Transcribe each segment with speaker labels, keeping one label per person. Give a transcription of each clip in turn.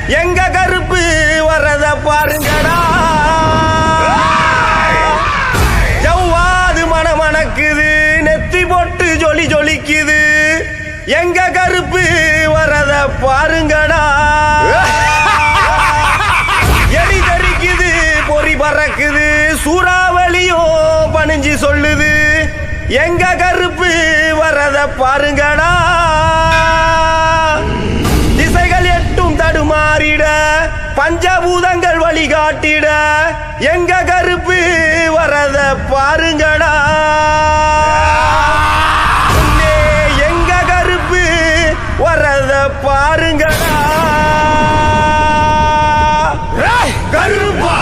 Speaker 1: எங்க கருப்பு வரத பாருங்கடா. ஜவ்வாது மணமணக்குது, நெத்தி போட்டு ஜொலி ஜொலிக்குது. எங்க கருப்பு வரத பாருங்கடா. எலி தரிக்குது, பொறி பறக்குது, சூறாவளியும் பணிஞ்சு சொல்லுது. எங்க கருப்பு வரத பாருங்கடா. திசைகள் எட்டும் தடுமாறிட, பஞ்சபூதங்கள் வழிகாட்டிட. எங்க கருப்பு வரத பாருங்கடா. எங்க கருப்பு வரத பாருங்கடா. கருப்பா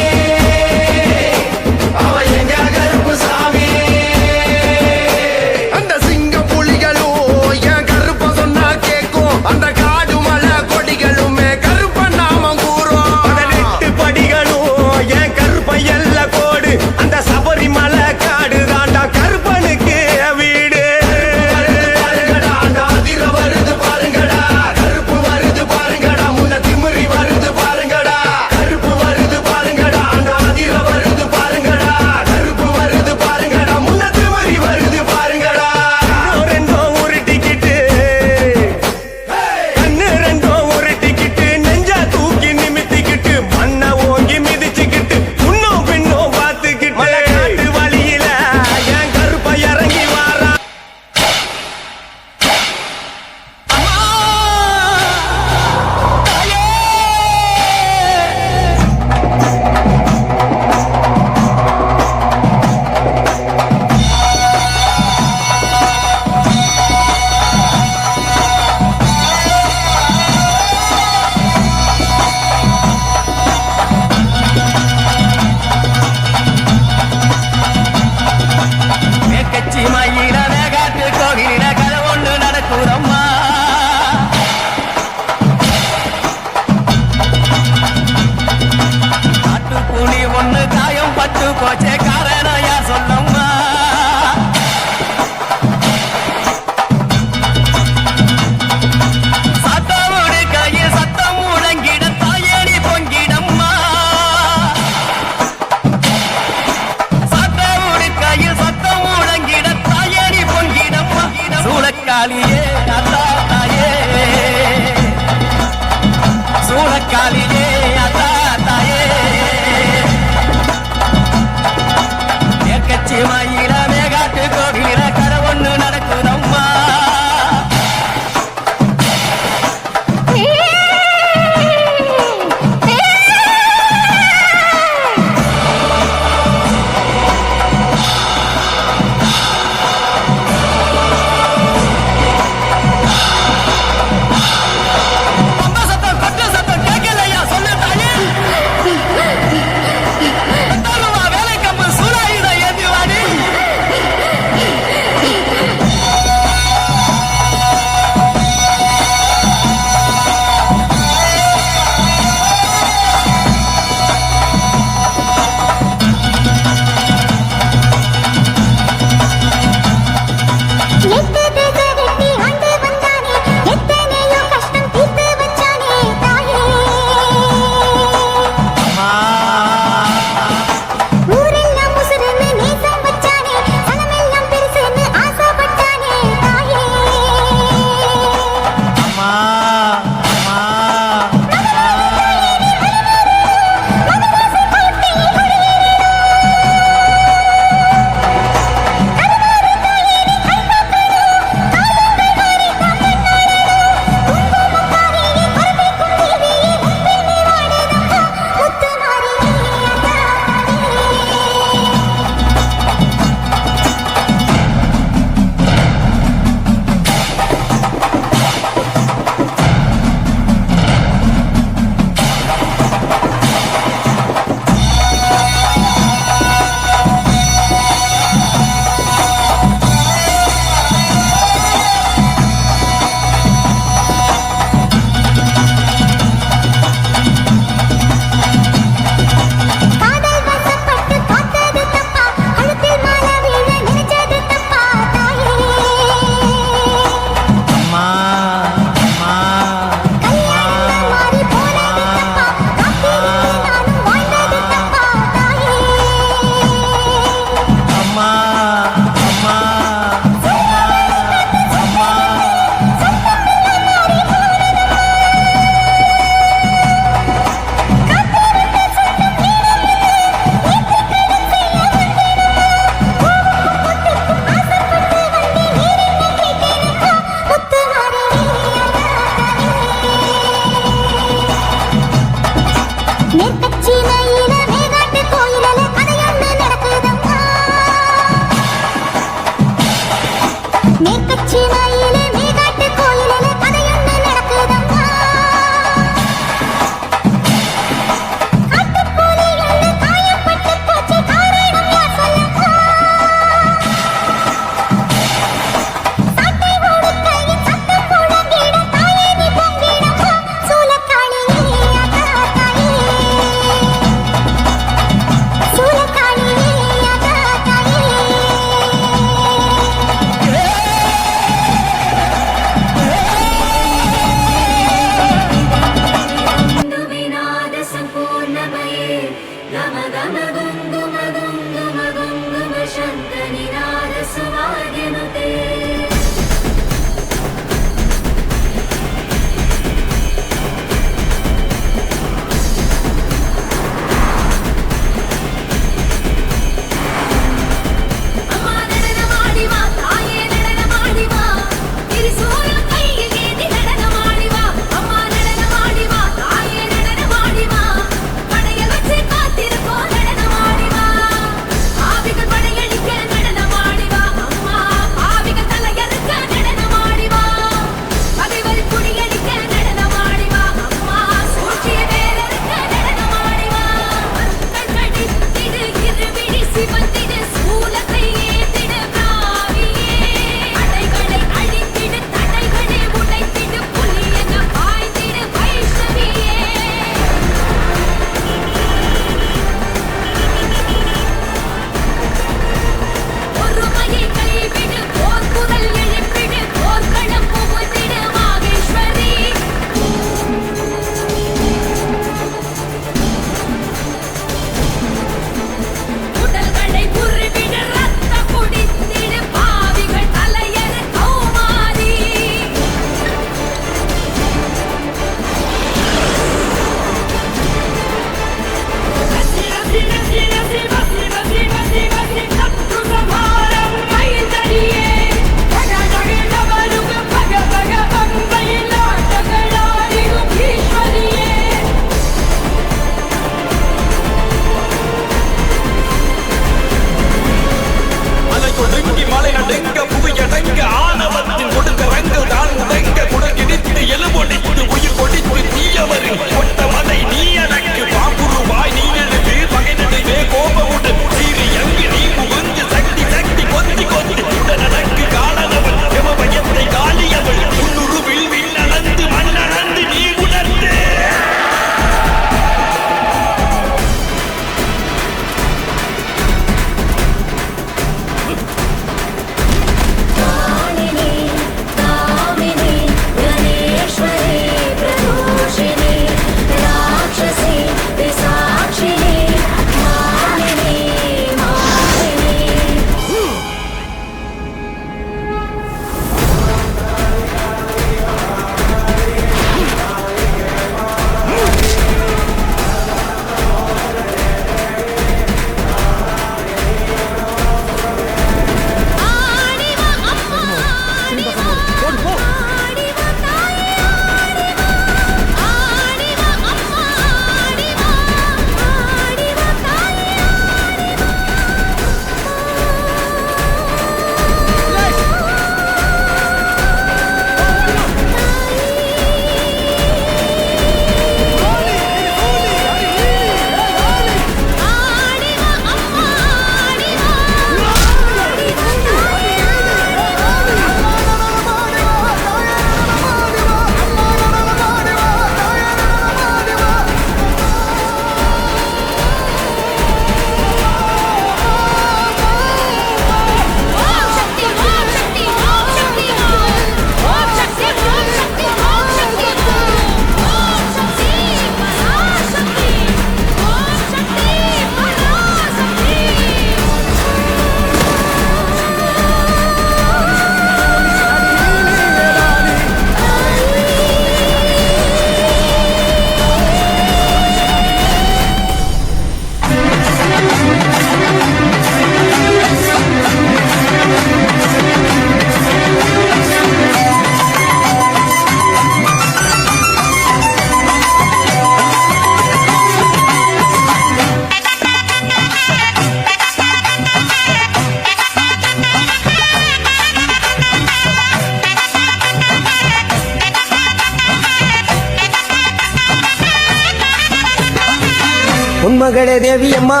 Speaker 2: உன்மகளே தேவியம்மா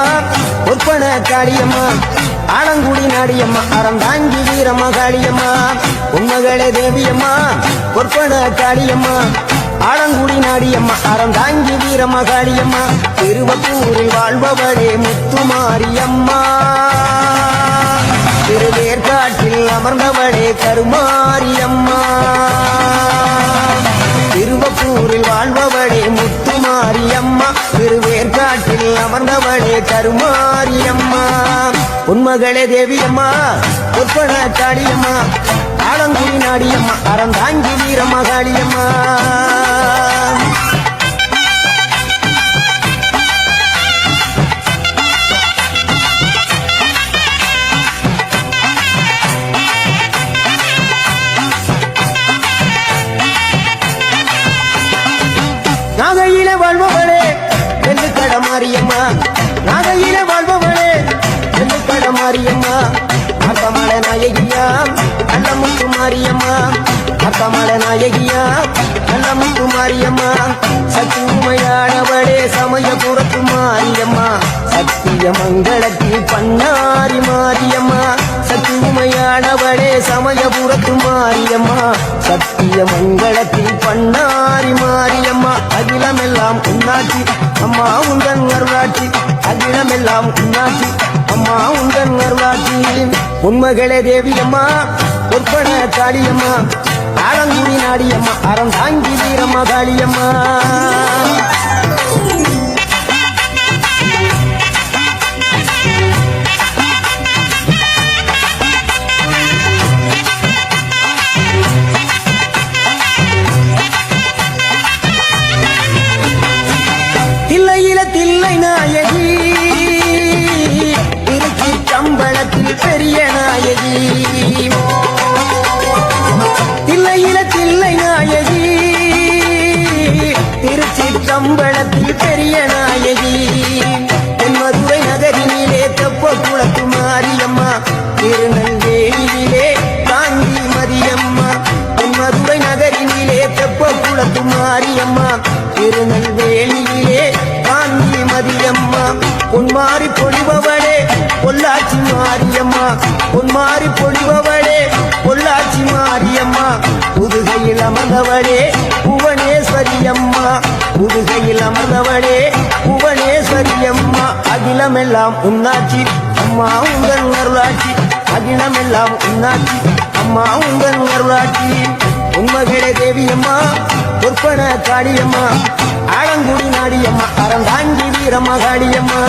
Speaker 2: ஒப்பன காளியம்மா ஆலங்குடி நாடியம்மா அறந்தாங்கி வீரம்மா காளியம்மா உன்மகளே தேவியம்மா ஒப்பன காளியம்மா ஆலங்குடி நாடியம்மா அறந்தாங்கி வீரம்மா காளியம்மா திருவப்பூரில் வாழ்பவளே முத்துமாரியம்மா திருவேற்காட்டில் அமர்ந்தவளே கருமாரியம்மா திருவப்பூரில் வாழ்பவளே முத்துமாரியம்மா திருவேற்காட்டில் அமர்ந்தவளே கருமாரியம்மா உன்மகளே தேவியம்மா ஒப்பன காளியம்மா ஆலங்குடி நாடியம்மா அறந்தாங்கி வீரம்மா காளியம்மா நாகையில வாழ்பவளே வெள்ளுக்கட மாரியம்மா நாகையில வாழ்பவளே வெள்ளுக்கட மாரியம்மா அக்கமல நாயகியா நல்ல முத்து மாரியம்மா அக்கமல நாயகியா நல்ல முத்து மாரியம்மா சக்தி உமையானவளே சமயபுரத்து மாரியம்மா சத்திய மங்களத்தில் பண்ணாரி மாரியம்மா சக்தி உமையானவளே சமயபுரத்து மாரியம்மா சத்திய மங்களத்தில் பண்ணாரி மாரியம்மா அகிலமெல்லாம் உன்னாட்சி அம்மா உந்தன் அருளாட்சி அகிலமெல்லாம் உன்னாட்சி அம்மா உந்தன் அருளாட்சி உன்மகளே தேவியம்மா ஒப்பன காளியம்மா ஆலங்குடி நாடியம்மா அறந்தாங்கி வீரம்மா காளியம்மா தில்லை நாயகி திருச்சி கம்பளத்தில் பெரிய நாயகி தில்லை நாயகி திருச்சி கம்பளத்தில் பெரிய நாயகி தென்மதுரை நகரினிலே தெப்ப குளத்து மாரியம்மா திருநெல்வேலியிலே காந்தி மதியம்மா தென்மதுரை நகரினிலே தெப்ப குளத்து மாரியம்மா திருநெல்வேலியிலே காந்தி மதியம்மா பொன்மாரி பொழிபவளே பொள்ளாச்சி மாரியம்மா பொன்மாரி பொழிபவளே பொள்ளாச்சி மாரியம்மா புதுகையில் அமர்ந்தவளே புவனேஸ்வரியம்மா புதுகையில் அமர்ந்தவளே புவனேஸ்வரியம்மா அகிலமெல்லாம் உன்னாட்சி அம்மா உங்கள் அருளாட்சி அகிலமெல்லாம் உன்னாட்சி அம்மா உங்கள் அருளாட்சி உன்மகளே தேவியம்மா ஒப்பன காளியம்மா ஆலங்குடி நாடியம்மா அறந்தாங்கி வீரம்மா காளியம்மா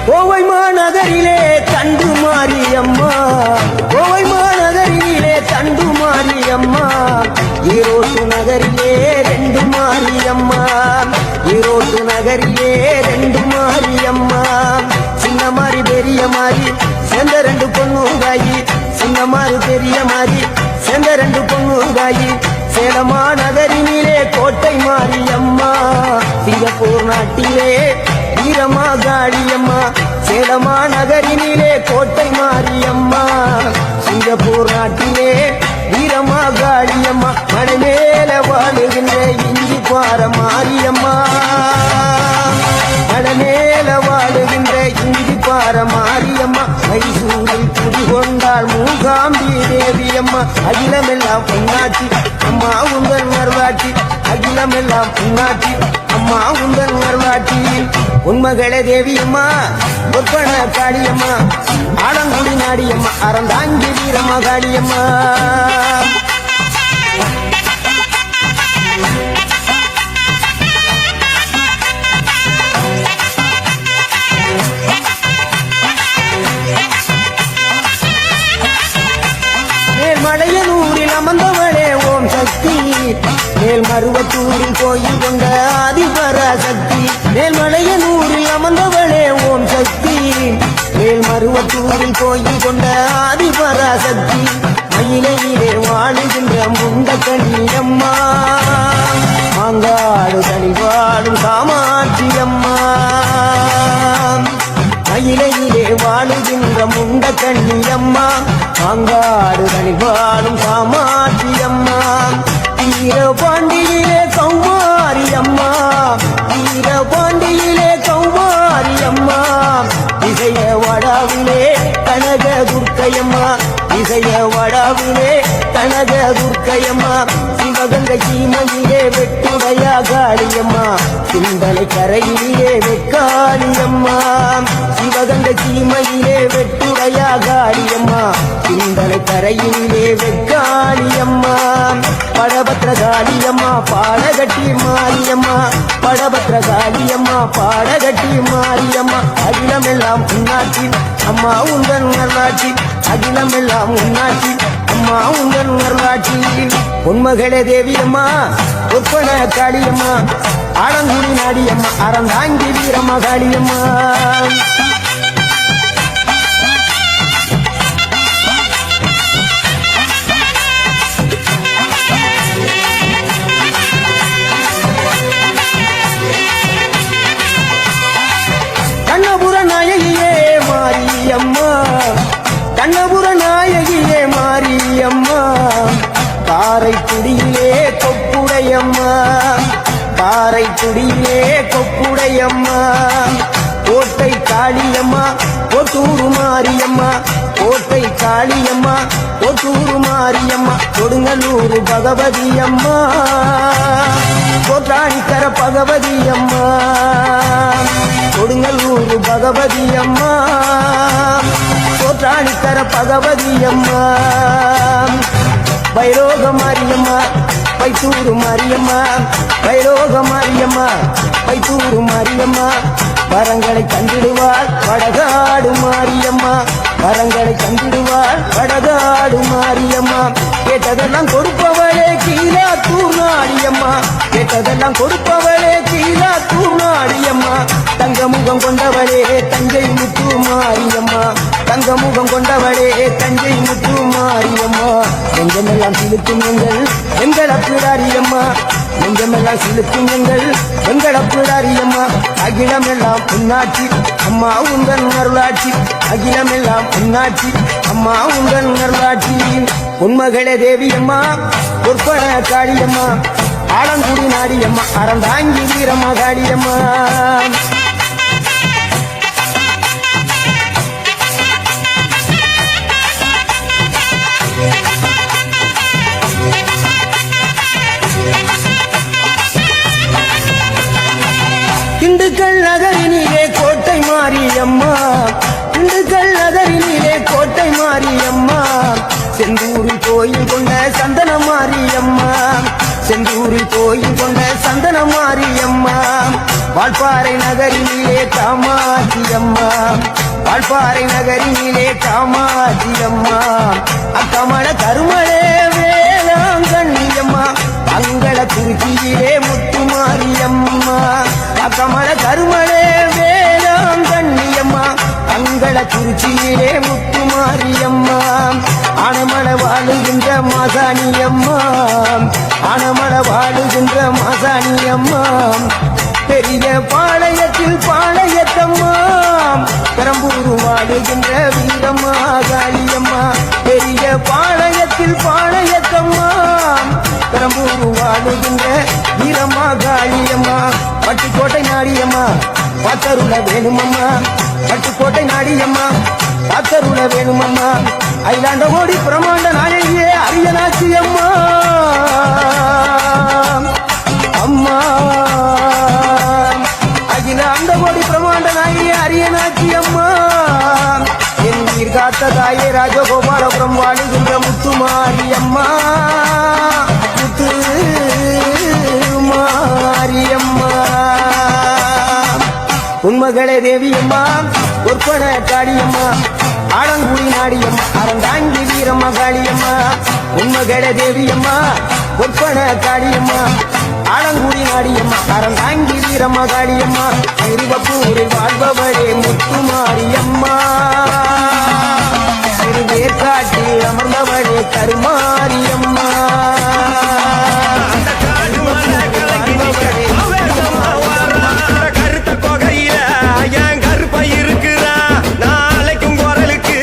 Speaker 2: கோவை மாநகரிலே தண்டு மாரியம்மா கோவை மாநகரிலே தண்டு மாரியம்மா ஈரோட்டு நகரிலே ரெண்டு மாரியம்மா ஈரோட்டு நகரிலே ரெண்டு மாரியம்மா சின்ன மாறி பெரிய மாறி சேர்ந்த ரெண்டு பொண்ணுங்காயி சின்ன மாறி பெரிய மாறி சேர்ந்த ரெண்டு பொண்ணுங்காயி சேலமா நகரினிலே கோட்டை மாரியம்மா சிங்கப்பூர் நாட்டிலே வீரமா காளியம்மா சேலமா நகரினிலே கோட்டை மாரியம்மா சிங்கப்பூர் நாட்டிலே வீரமா காளியம்மா மலை மேல வாழுகின்ற இஞ்சி பார மாரியம்மா மலை மேல வாழுகின்ற இஞ்சி பார மாரியம்மா மைசூரில் குடிகொண்டாள் மூகாம்பி தேவியம்மா அகிலமெல்லாம் பொன்னாட்சி அம்மா உங்கள் அருளாட்சி அகிலமெல்லாம் பொன்னாட்சி அம்மா உங்கள் அருளாட்சி உன்மகளே தேவியம்மா ஒப்பன காளியம்மா ஆலங்குடி நாடியம்மா அறந்தாங்கி வீரம்மா காளியம்மா மேல்மலையனூரில் அமர்ந்தவளே ஓம் சக்தி மேல்மருவத்தூரில் கோயில் கொண்ட ஆதிபராசக்தி மேல்மலையனூரில் அமர்ந்தவளே ஓம் சக்தி மேல்மருவத்தூரில் கோயில் கொண்ட ஆதிபராசக்தி மயிலையிலே வாழுகின்ற முண்ட கண்ணியம்மா மாங்காடு தனி வாழும் காமாட்சி அம்மா கண்ணியம்மா மாங்காடு தனிவாழும் காமாட்சியம்மா வீரபாண்டியிலே கௌமாரியம்மா வீரபாண்டியிலே கௌமாரியம்மா இசைய வடாவிலே கனக துர்க்கையம்மா இசைய வடாவிலே கனக துர்க்கையம்மா சிவகங்கை சீமையிலே வெட்டுடைய காளியம்மா சிந்தனை கரையிலே வெக்காளியம்மா சிவகங்கை சீமையிலே வெட்டுடைய காளியம்மா சிந்தனை கரையிலே வெக்காளியம்மா படபத்திர காளியம்மா பாடகட்டி மாரியம்மா படபத்திர காளியம்மா பாடகட்டி மாரியம்மா அகிலமெல்லாம் உன்னாட்சி அம்மா உங்கள் நல்லாட்சி அகிலமெல்லாம் உன்னாட்சி அம்மா உங்கள் நல்லாட்சி உன்மகளே தேவியம்மா ஒப்பன காளியம்மா ஆலங்குடி நாடியம்மா அறந்தாங்கி வீரம்மா காளியம்மா கண்ணபுர நாயகியே மாரியம்மா கண்ணபுர நாயகியே மாரியம்மா காரைக்குடியிலே கொப்புடையம்மா காரைக்குடியிலே கொப்புடையம்மா கோட்டை காளியம்மா கொத்தூரு மாரியம்மா கோட்டை காளியம்மா கொத்தூரு மாரியம்மா கொடுங்கல்லூர் பகவதி அம்மா கோட்டாணிக்கர பகவதி அம்மா கொடுங்கல்லூர் பகவதி அம்மா கோட்டாணிக்கர பகவதி அம்மா வைரோக மாரியம்மா பைத்தூரு மாரியம்மா வைரோக மாரியம்மா பைத்தூரு மாரியம்மா வரங்களை தந்திடுவாள் வடகாடு மாரியம்மா வரங்களை தந்திடுவாள் வடகாடு மாரியம்மா கேட்டதெல்லாம் கொடுப்பவளே கீழாத்தூர் நாடியம்மா கேட்டதெல்லாம் கொடுப்பவளே கீழாத்தூர் நாடியம்மா தங்க முகம் கொண்டவளே தஞ்சை முத்து மாரியம்மா தங்க முகம் கொண்டவளே தஞ்சை முத்து மாரியம்மா நெஞ்சமெல்லாம் சிலுக்கும் எங்கள் அப்பிடாரியம்மா நெஞ்சமெல்லாம் சிலுக்கும் எங்கள் அப்பிடாரியம்மா அகிலமெல்லாம் உன்னாட்சி அம்மா உங்கள் அருளாட்சி அகிலமெல்லாம் உன்னாட்சி அம்மா உங்கள் அருளாட்சி உன்மகளே தேவியம்மா பொற்பன காளியம்மா ஆலங்குடி நாடியம்மா அறந்தாங்கி வீரம்மா காளியம்மா திண்டுக்கல் நகரினிலே கோட்டை மாரியம்மா திண்டுக்கல் நகரினிலே கோட்டை மாரியம்மா செந்தூரில் கோயில் கொண்ட சந்தன மாரியம்மா செந்தூரில் கோயில் கொண்ட சந்தன மாரியம்மா வால்பாறை நகரினிலே காமாட்சியம்மா வால்பாறை நகரினிலே காமாட்சியம்மா அக்கமல கருமலே வேளாங்கண்ணியம்மா அங்கள திருச்சியிலே முத்துமாரியம்மா அக்கமல கருமலே வேளாங்கண்ணியம்மா அங்கள திருச்சியிலே முத்துமாரியம்மா ஆனமல வாழுகின்ற மாசாணியம்மா ஆனமல வாழுகின்ற மாசாணியம்மா பெரிய பாளையத்தில் பாளையத்தம்மா பெரம்பூர் வாழுகின்ற வீரம்மா காளியம்மா பெரிய பாளையத்தில் பாளையத்தம்மா பெரம்பூர் வாழுகின்ற வீரம்மா காளியம்மா பட்டுக்கோட்டை நாடியம்மா பாத்தருள வேணுமம்மா பட்டுக்கோட்டை நாடியம்மா பாத்தருள வேணுமம்மா ஐலாண்ட ஓடி பிரமாண்ட நாயகியே அரியனாட்சி அம்மா அம்மா அகில அந்த கோடி பிரமாண்ட நாயகியே அரியனாட்சி அம்மா என் உயிர் காத்த தாயே ராஜகோபாலபுரம் வாழுகின்ற முத்துமாரி அம்மா முத்து மாரியம்மா உன்மகளே தேவியம்மா ஒற்பன காளியம்மா ஆலங்குடி நாடியம்மா அறந்தாங்கி வீரம்மா காளியம்மா உன்மகளே தேவியம்மா ஒற்பன காளியம்மா ஆலங்குடி நாடியம்மா அறந்தாங்கி வீரம்மா காளியம்மா திருவப்பூரில் வாழ்பவளே முத்துமாரியம்மா திருவேற்காட்டில் அமர்ந்தவளே கருமாரியம்மா
Speaker 1: கருத்த கொகையில என் கருப்பை இருக்கிறா நாளைக்கும் குரலுக்கு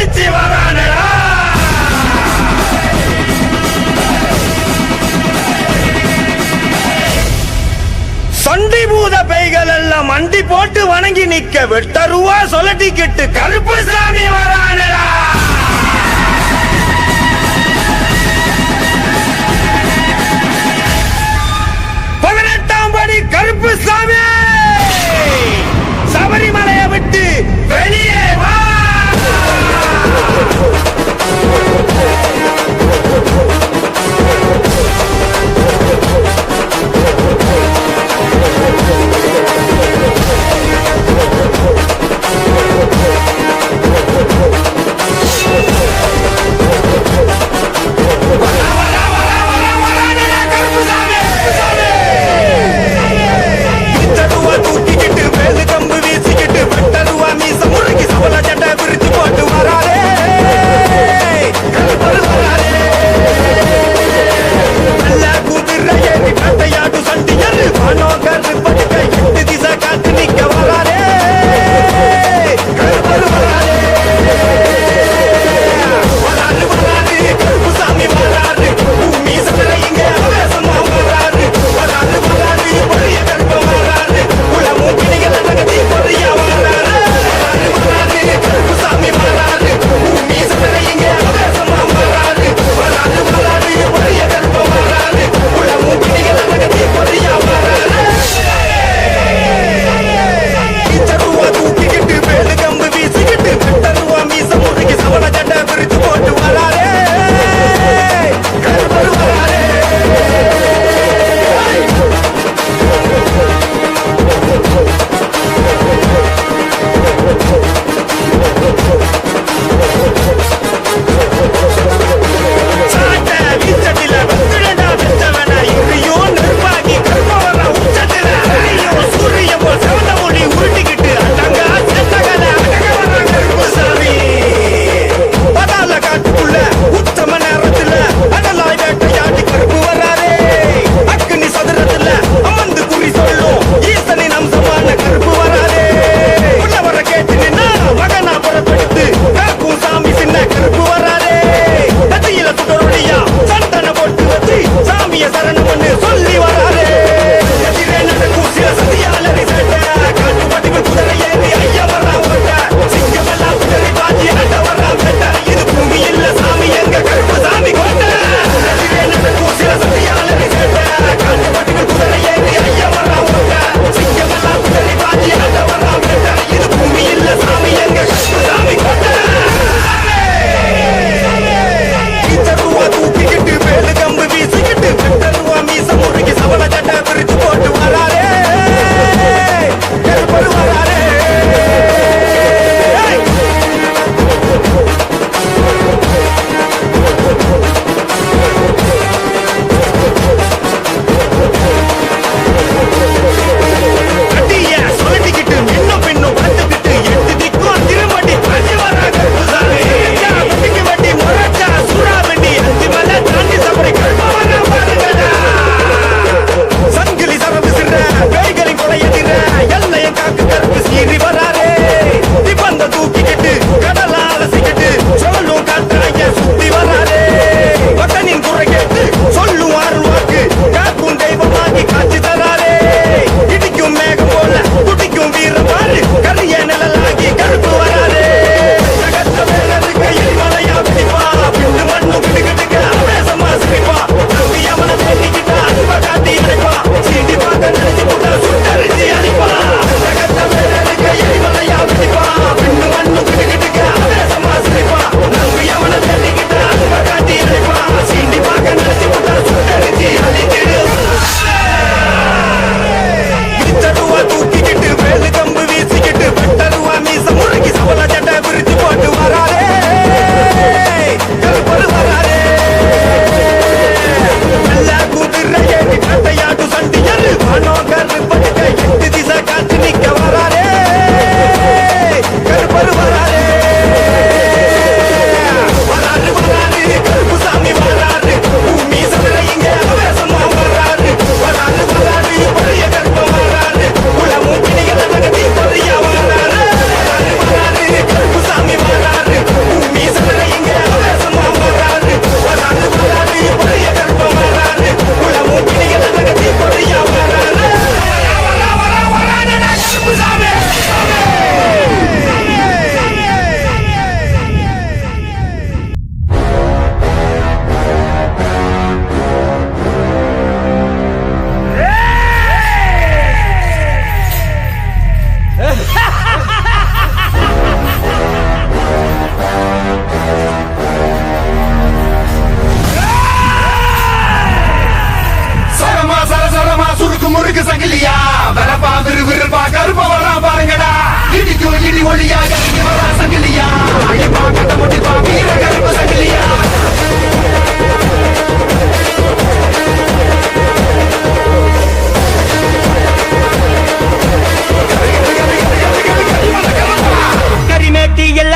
Speaker 1: அடிச்சு வரானடா. சண்டி பூத பேய்கள் எல்லாம் மண்டி போட்டு வணங்கி நிக்க வெட்டருவா சொல்லட்டிக்கிட்டு கருப்பு சாமி வரானடா. கருப்பு சாமி சபரிமலையை விட்டு வெளியே வா.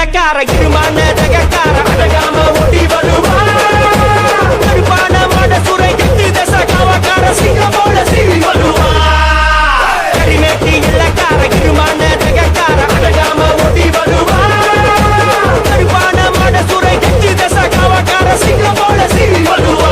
Speaker 3: இலக்கார இருமான தகக்கார அடகாம ஓடி வருவா கருப்பான மட சுரை கட்டி தச காவக்கார சிங்கம் போல சீறி வருவா கடிமேட்டி இலக்கார இருமான தகக்கார அடகாம ஓடி வருவா கருப்பான மட சுரை கட்டி தச காவக்கார சிங்கம் போல சீறி வருவா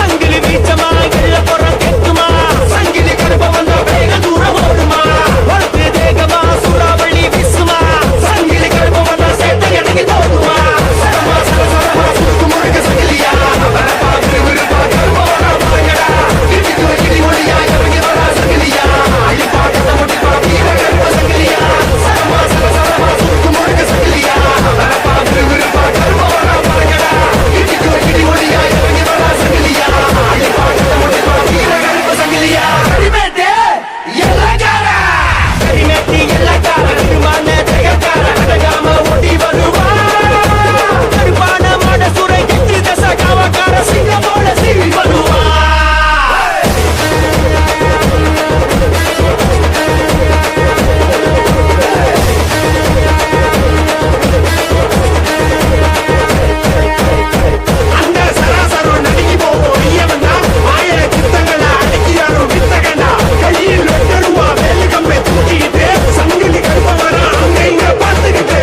Speaker 3: சங்கிலி வீச்சமா எல்ல புறம் கெட்டுமா சங்கிலி கருப்ப வந்த வேக தூரம் ஓடுமா வளர்த்து தேகமா சூறாவளி விசுமா சங்கிலி கருப்ப வந்த சேட்டை எனக்கு தோடுமா சரமா சரசரமா சுத்து முழுக்க சங்கிலியா வரப்பா விருப்பா கருப்போட வாங்கடா இடிக்குற கிளி ஒளியா இறங்கி வரா சங்கிலியா அழிப்பா கட்ட முட்டிப்பா வீர கருப்ப சங்கிலியா சரமா சரசரமா சுத்து முழுக்க சங்கிலியா வரப்பா விருப்பா கருப்போட வாங்கடா இடிக்குற கிளி ஒளியா இறங்கி வரா சங்கிலியா அழிப்பா கட்ட முட்டிப்பா வீர கருப்ப சங்கிலியா கடிமேட்டே எல்லாக்கார கடிமேட்டி எல்லாக்கார இருமான தகக்கார அடகாம ஓடி வருவா கருப்பான மட சுரை கெட்டி தச காவக்கார சிங்கம் போல சீறி வருவா அந்த சராசரம் நடுங்கி போவோம் ஐயவனா ஆயிர சித்தங்களா அடக்கியாரும் வித்தகனா கையில் வெட்டருவா வேலு கம்பை தூக்கிட்டு சங்கிலி கருப்ப வரா அங்க இங்க பார்த்துக்கிட்டு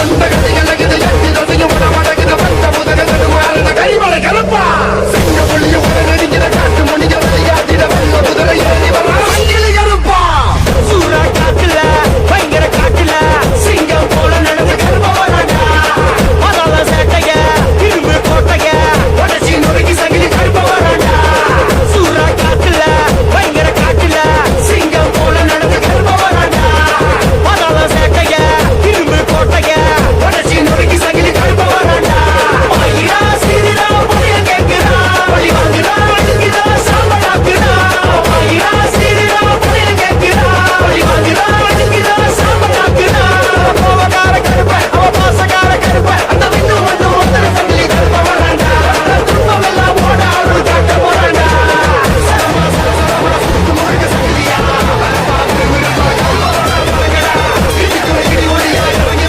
Speaker 3: அந்த கதைகள் எட்டி ரசிக்கும் பட மடக்குது பட்ட முதல நடுவாரன கைமலை கலப்பா சிங்க புள்ளிய உடனே நடிக்கிற காட்டு மணிக விளையாட்டிட வெள்ள குதிரை ஏறி வரா சங்கிலி கருப்பா சூறா காட்டுல பயங்கர காட்டுல சிங்கம் போல நடந்து கருப்ப வராடா மதால சேட்டைய இரும்பு கோட்டைய உடச்சி நொறுக்கி சங்கிலி கருப்ப வராடா சூறா காட்டுல பயங்கர காட்டுல சிங்கம் போல நடந்து கருப்ப வராடா மதால சேட்டைய இரும்பு கோட்டைய உடச்சி நொறுக்கி சங்கிலி கருப்ப வராடா ஐயா சீரிடா புரிய கேக்குறா வழி வாங்குறா அழுகிடா சாம்படாக்குறா ஐயா சீரிடா புரிய கேக்குறா வழி வாங்குறா அழுகிடா சாம்படாக்குறா கோவக்கார கருப்ப அவ பாசக்கார கருப்ப அந்த விண்ணு வந்து ஒத்தர சங்கிலி கருப்ப வராண்டா துன்பம் எல்லாம் ஓட அருள் காட்ட போறாண்டா சரமா சரசரமா சுத்து முழுக்க சங்கிலியா வரப்பா விருப்பா கருப்பா இடிக்குற கிளி ஒளியா இறங்கி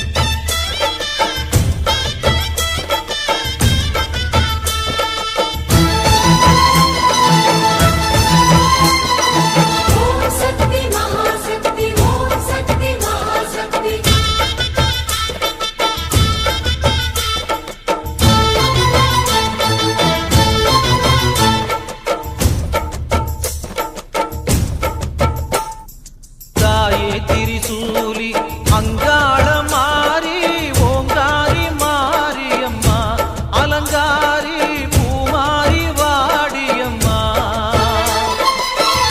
Speaker 4: ஓம் சக்தி மகாசக்தி ஓம் சக்தி மகாசக்தி
Speaker 3: தாயே திரிசூலி அங்காள மாறி ஓங்காரி மாரியம்மா அலங்காரி பூமாரி வாடியம்மா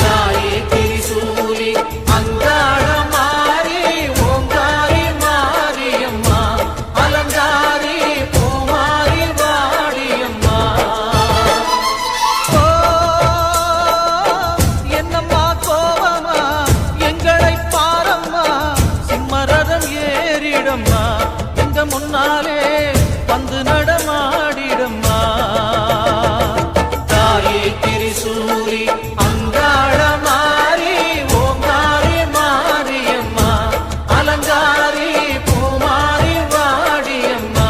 Speaker 3: தாயே திரிசூலி அங்காள மாறி ஓங்காரி மாரியம்மா அலங்காரி பூமாரி வாடியம்மா ஓ என்னம்மா கோவமா எங்களை பாரம்மா சிம்மரதம் ஏறிடம்மா எங்க முன்னாலே வந்து நடமாடிடம்மா தாயே திரிசூலி அங்காள மாறி ஓங்காரி மாரியம்மா அலங்காரி பூமாரி வாடியம்மா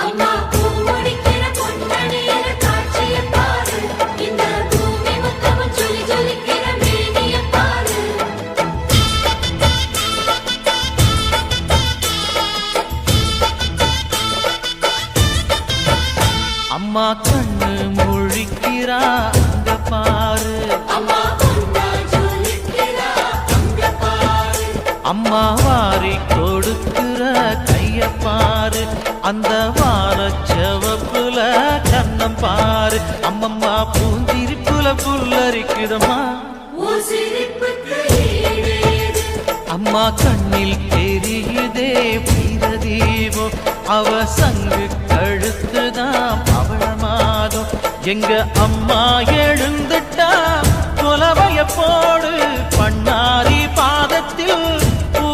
Speaker 4: அம்மா பூமுடிக்கிற பொன்னணியில காட்சிய பாரு இந்த பூமி மொத்தமும் ஜொலி ஜொலிக்கிற மேனிய பாரு
Speaker 3: அம்மா கண்ணு முழிக்கிறா அங்க பாரு
Speaker 4: அம்மா பொன்னா ஜொலிக்கிறா அங்க பாரு
Speaker 3: அம்மா வாரி கொடுக்கிற கைய பாரு அந்த வாரச்சவப்புல கண்ணம் பாரு அம்மம்மா பூந்திரிப்புல புல்லரிக்குதம்மா
Speaker 4: உன் சிரிப்புக்கு ஈடேது
Speaker 3: அம்மா கண்ணில் தெரியுதே வீரதீபம் அவ சங்கு கழுத்துதான் அவள மாதம் எங்க அம்மா எழுந்துட்டா குலவைய போடு பண்ணாரி பாதத்தில் பூ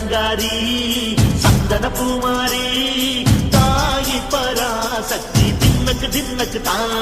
Speaker 5: சிங்காரி சந்தன பூமாரி தாயி பராசக்தி தின்னக்கு தின்னக்கு தான்